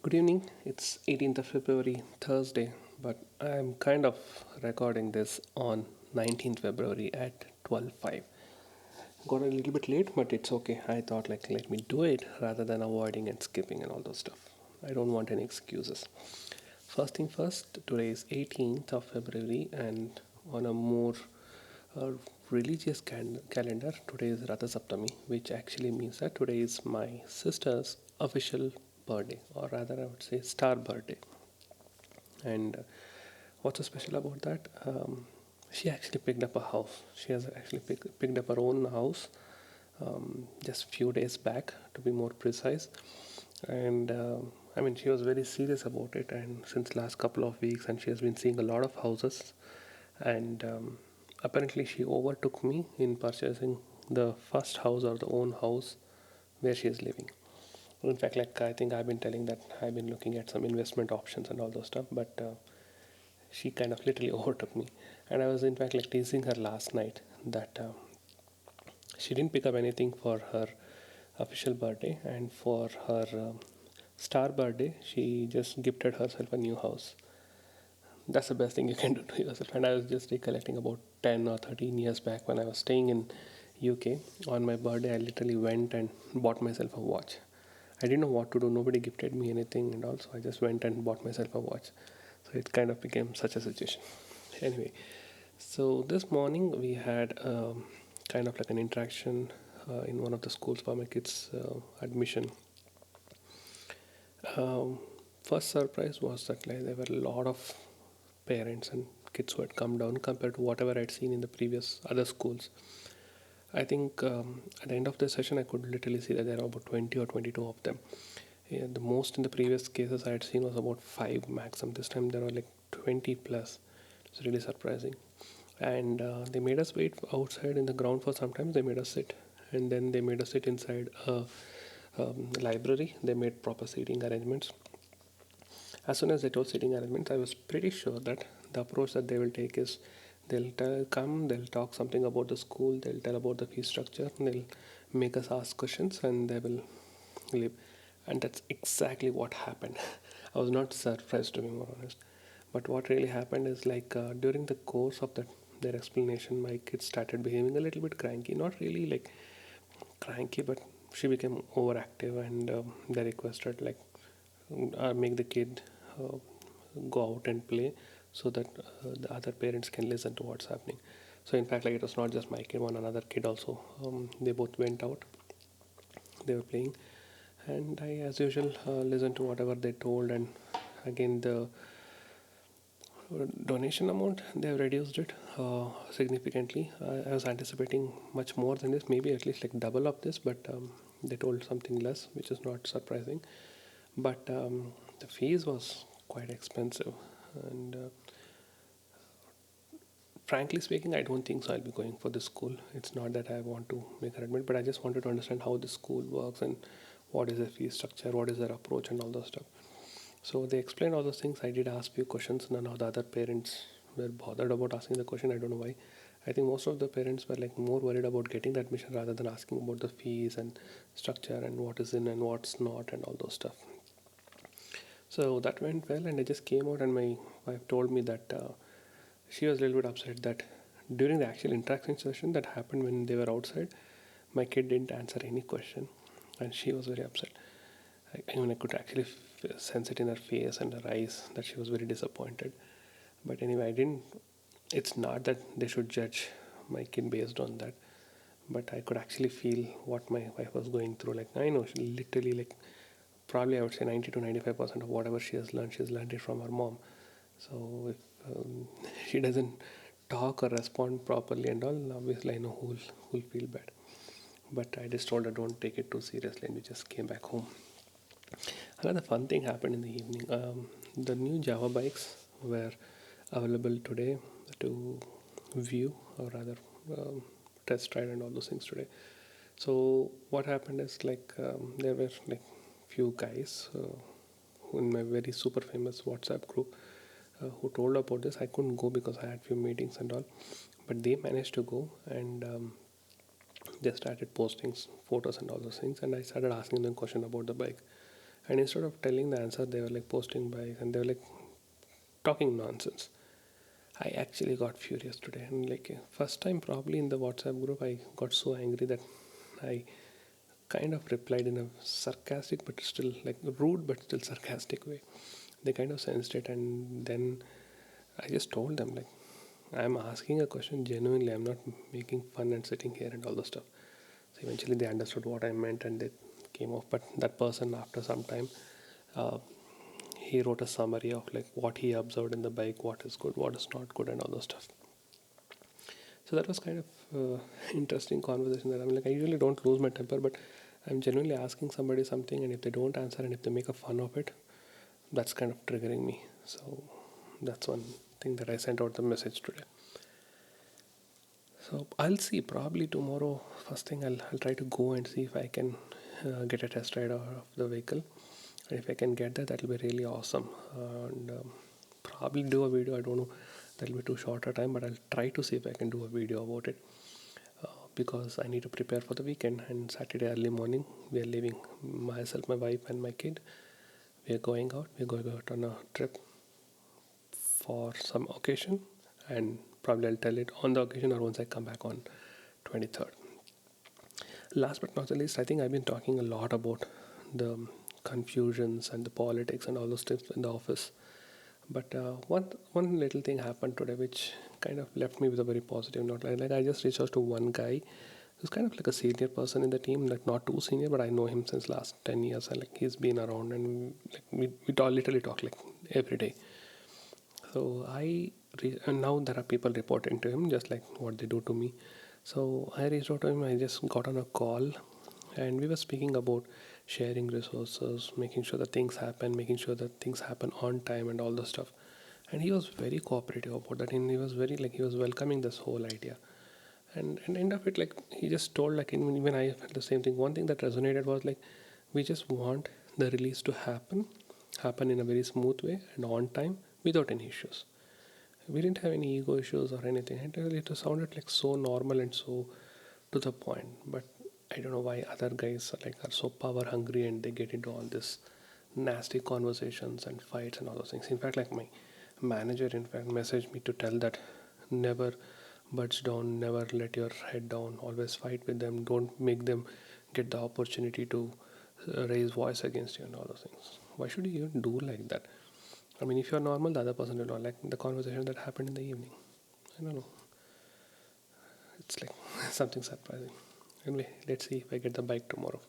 Good evening. It's 18th of February, Thursday, but I'm kind of recording this on 19th February at 12:05. Got a little bit late, but it's okay. I thought let me do it rather than avoiding and skipping and all those stuff. I don't want any excuses. First thing first, today is 18th of February and on a more uh, religious calendar, today is Ratha Saptami, which actually means that today is my sister's official birthday, or rather, I would say star birthday. And what's so special about that? She actually picked up a house. She has actually picked up her own house just few days back, to be more precise. And I mean, she was very serious about it, and since last couple of weeks, and she has been seeing a lot of houses. And apparently, she overtook me in purchasing the first house or the own house where she is living. In fact, I think I've been telling that I've been looking at some investment options and all those stuff, but she kind of literally overtook me. And I was in fact teasing her last night that she didn't pick up anything for her official birthday, and for her star birthday she just gifted herself a new house. That's the best thing you can do to yourself. And I was just recollecting about 10 or 13 years back when I was staying in UK. On my birthday, I literally went and bought myself a watch. I didn't know what to do. Nobody gifted me anything, and also I just went and bought myself a watch. So it kind of became such a situation. Anyway, so this morning we had kind of like an interaction in one of the schools for my kids' admission. Um, First surprise was that there were a lot of parents and kids who had come down compared to whatever I'd seen in the previous other schools. I think at the end of the session, I could literally see that there are about 20 or 22 of them. Yeah, the most in the previous cases I had seen was about 5 maximum. This time there were 20 plus. It's really surprising. And they made us wait outside in the ground for some time. They made us sit. And then they made us sit inside a library. They made proper seating arrangements. As soon as they told sitting arrangements, I was pretty sure that the approach that they will take is they'll talk something about the school, they'll tell about the fee structure, they'll make us ask questions, and they will leave. And that's exactly what happened. I was not surprised, to be more honest. But what really happened is during the course of their explanation, my kid started behaving a little bit cranky. Not really cranky, but she became overactive, and they requested make the kid uh, go out and play so that the other parents can listen to what's happening. So in fact, it was not just my kid, one another kid also. They both went out. They were playing, and I, as usual, listened to whatever they told. And again, the donation amount, they have reduced it significantly. I was anticipating much more than this, maybe at least double of this, but they told something less, which is not surprising. But the fees was quite expensive, and frankly speaking, I don't think so. I'll be going for this school. It's not that I want to make her admit, but I just wanted to understand how the school works and what is the fee structure, what is their approach, and all those stuff. So they explained all those things. I did ask few questions. None of the other parents were bothered about asking the question. I don't know why. I think most of the parents were more worried about getting the admission rather than asking about the fees and structure and what is in and what's not and all those stuff. So that went well, and I just came out, and my wife told me that she was a little bit upset that during the actual interaction session that happened when they were outside, my kid didn't answer any question, and she was very upset. I could actually sense it in her face and her eyes that she was very disappointed. But anyway, I didn't. It's not that they should judge my kid based on that, but I could actually feel what my wife was going through. I know she literally probably I would say 90 to 95% of whatever she's learned it from her mom. So if she doesn't talk or respond properly and all, obviously I know who'll feel bad. But I just told her don't take it too seriously, and we just came back home. Another fun thing happened in the evening. The new Java bikes were available today to view, or rather test ride and all those things today. So what happened is there were few guys in my very super famous WhatsApp group who told about this. I couldn't go because I had few meetings and all, but they managed to go, and they started posting photos and all those things. And I started asking them question about the bike, And instead of telling the answer, they were like posting bikes and they were like talking nonsense. I actually got furious today, and like first time probably in the WhatsApp group, I got so angry that I kind of replied in a sarcastic but still like rude but still sarcastic way. They kind of sensed it, and then I just told them like I'm asking a question genuinely. I'm not making fun and sitting here and all the stuff. So eventually they understood what I meant and they came off. But that person after some time, uh, he wrote a summary of like what he observed in the bike, what is good, what is not good, and all those stuff. So that was kind of interesting conversation. That I'm like I usually don't lose my temper, but I'm genuinely asking somebody something, and if they don't answer and if they make a fun of it, that's kind of triggering me. So that's one thing that I sent out the message today. So I'll see probably tomorrow. First thing I'll try to go and see if I can get a test ride of the vehicle. And if I can get that, that'll be really awesome. And probably do a video. I don't know. That'll be too short a time, but I'll try to see if I can do a video about it. Because I need to prepare for the weekend. And Saturday early morning, we are leaving. Myself, my wife, and my kid. We are going out. We're going out on a trip for some occasion, and probably I'll tell it on the occasion or once I come back on 23rd. Last but not the least, I think I've been talking a lot about the confusions and the politics and all those things in the office. But one little thing happened today which kind of left me with a very positive note. Like I just reached out to one guy who's kind of like a senior person in the team, like not too senior, but I know him since last 10 years, and like he's been around, and like we talk, literally talk like every day. So and now there are people reporting to him just like what they do to me. So I reached out to him. I just got on a call, and we were speaking about sharing resources, making sure that things happen, making sure that things happen on time, and all the stuff. And he was very cooperative about that, and he was very like he was welcoming this whole idea. And end of it, like he just told like even I felt the same thing. One thing that resonated was like we just want the release to happen in a very smooth way and on time without any issues. We didn't have any ego issues or anything. It sounded like so normal and so to the point. But I don't know why other guys are so power hungry and they get into all this nasty conversations and fights and all those things. In fact, like my manager, in fact, messaged me to tell that never budge down, never let your head down, always fight with them, don't make them get the opportunity to raise voice against you and all those things. Why should you even do like that? I mean, if you're normal, the other person will not. Like the conversation that happened in the evening. I don't know. It's like something surprising. Anyway, let's see if I get the bike tomorrow.